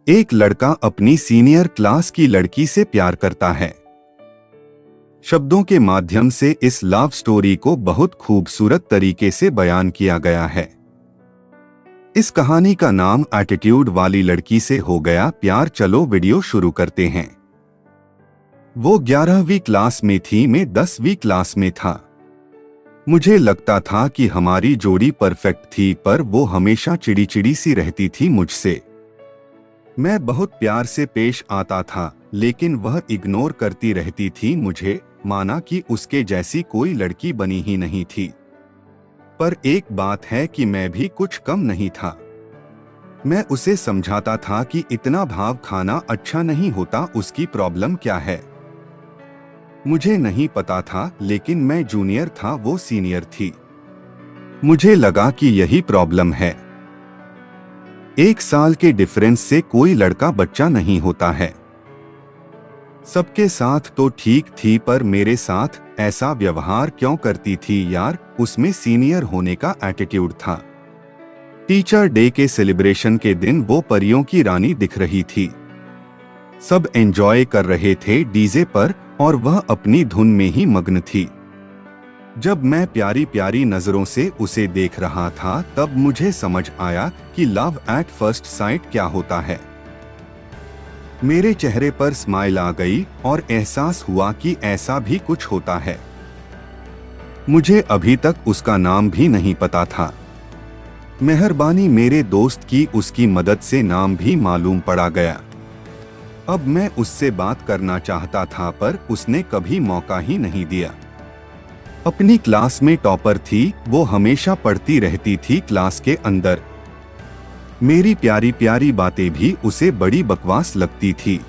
एक लड़का अपनी सीनियर क्लास की लड़की से प्यार करता है। शब्दों के माध्यम से इस लव स्टोरी को बहुत खूबसूरत तरीके से बयान किया गया है। इस कहानी का नाम एटीट्यूड वाली लड़की से हो गया प्यार। चलो वीडियो शुरू करते हैं। वो 11वीं क्लास में थी, मैं 10वीं क्लास में था। मुझे लगता था कि हमारी जोड़ी परफेक्ट थी, पर वो हमेशा चिड़ी चिड़ी सी रहती थी मुझसे। मैं बहुत प्यार से पेश आता था, लेकिन वह इग्नोर करती रहती थी मुझे, माना कि उसके जैसी कोई लड़की बनी ही नहीं थी। पर एक बात है कि मैं भी कुछ कम नहीं था। मैं उसे समझाता था कि इतना भाव खाना अच्छा नहीं होता। उसकी प्रॉब्लम क्या है मुझे नहीं पता था, लेकिन मैं जूनियर था, वो सीनियर थी। मुझे लगा कि यही प्रॉब्लम है। 1 साल के डिफरेंस से कोई लड़का बच्चा नहीं होता है। सबके साथ तो ठीक थी, पर मेरे साथ ऐसा व्यवहार क्यों करती थी यार। उसमें सीनियर होने का एटीट्यूड था। टीचर डे के सेलिब्रेशन के दिन वो परियों की रानी दिख रही थी। सब एंजॉय कर रहे थे डीजे पर, और वह अपनी धुन में ही मग्न थी। जब मैं प्यारी प्यारी नजरों से उसे देख रहा था, तब मुझे समझ आया कि लव एट फर्स्ट साइट क्या होता है। मेरे चेहरे पर स्माइल आ गई और एहसास हुआ कि ऐसा भी कुछ होता है। मुझे अभी तक उसका नाम भी नहीं पता था। मेहरबानी मेरे दोस्त की उसकी मदद से नाम भी मालूम पड़ा गया। अब मैं उससे बात करना चाहता था, पर उसने कभी मौका ही नहीं दिया। अपनी क्लास में टॉपर थी, वो हमेशा पढ़ती रहती थी क्लास के अंदर। मेरी प्यारी प्यारी बातें भी उसे बड़ी बकवास लगती थी,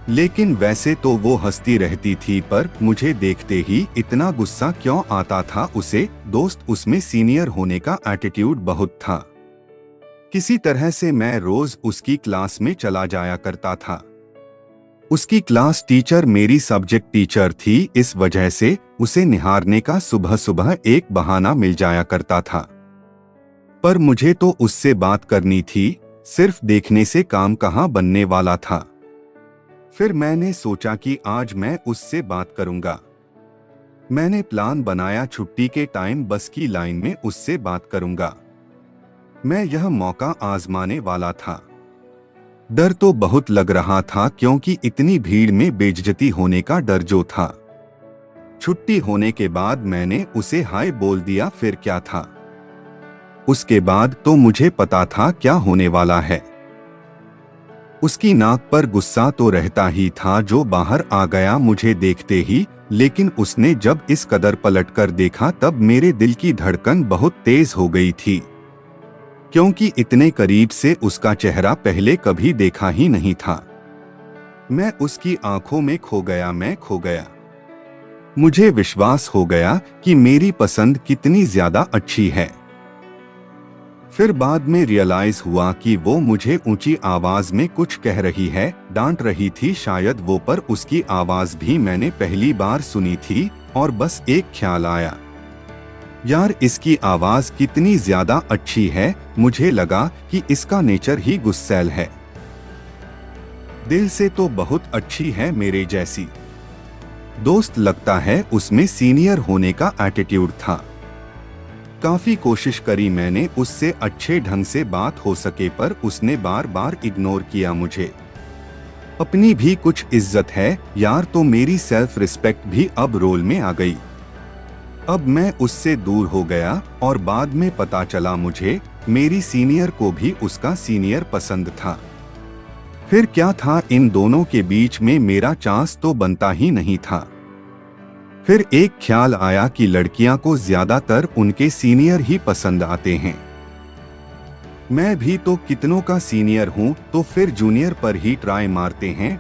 लेकिन वैसे तो वो हंसती रहती थी। पर मुझे देखते ही इतना गुस्सा क्यों आता था उसे। दोस्त उसमें सीनियर होने का एटीट्यूड बहुत था। किसी तरह से मैं रोज उसकी क्लास में चला जाया करता था। उसकी क्लास टीचर मेरी सब्जेक्ट टीचर थी, इस वजह से उसे निहारने का सुबह सुबह एक बहाना मिल जाया करता था। पर मुझे तो उससे बात करनी थी, सिर्फ देखने से काम कहाँ बनने वाला था। फिर मैंने सोचा कि आज मैं उससे बात करूंगा। मैंने प्लान बनाया, छुट्टी के टाइम बस की लाइन में उससे बात करूंगा। मैं यह मौका आजमाने वाला था। डर तो बहुत लग रहा था, क्योंकि इतनी भीड़ में बेइज्जती होने का डर जो था। छुट्टी होने के बाद मैंने उसे हाय बोल दिया, फिर क्या था। उसके बाद तो मुझे पता था क्या होने वाला है। उसकी नाक पर गुस्सा तो रहता ही था, जो बाहर आ गया मुझे देखते ही। लेकिन उसने जब इस कदर पलटकर देखा, तब मेरे दिल की धड़कन बहुत तेज हो गई थी, क्योंकि इतने करीब से उसका चेहरा पहले कभी देखा ही नहीं था। मैं उसकी आंखों में खो गया, मैं खो गया। मुझे विश्वास हो गया कि मेरी पसंद कितनी ज्यादा अच्छी है। फिर बाद में रियलाइज हुआ कि वो मुझे ऊंची आवाज में कुछ कह रही है, डांट रही थी शायद वो। पर उसकी आवाज भी मैंने पहली बार सुनी थी, और बस एक ख्याल आया, यार इसकी आवाज कितनी ज्यादा अच्छी है। मुझे लगा कि इसका नेचर ही गुस्सैल है। दिल से तो बहुत अच्छी है मेरे जैसी। दोस्त लगता है उसमें सीनियर होने का एटीट्यूड था। काफी कोशिश करी मैंने उससे अच्छे ढंग से बात हो सके, पर उसने बार बार इग्नोर किया मुझे। अपनी भी कुछ इज्जत है यार, तो मेरी सेल्फ रिस्पेक्ट भी अब रोल में आ गई। अब मैं उससे दूर हो गया, और बाद में पता चला मुझे मेरी सीनियर को भी उसका सीनियर पसंद था। फिर क्या था, इन दोनों के बीच में मेरा चांस तो बनता ही नहीं था। फिर एक ख्याल आया कि लड़कियां को ज्यादातर उनके सीनियर ही पसंद आते हैं। मैं भी तो कितनों का सीनियर हूं, तो फिर जूनियर पर ही ट्राई मारते हैं।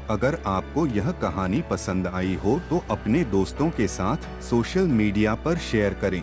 अगर आपको यह कहानी पसंद आई हो तो अपने दोस्तों के साथ सोशल मीडिया पर शेयर करें।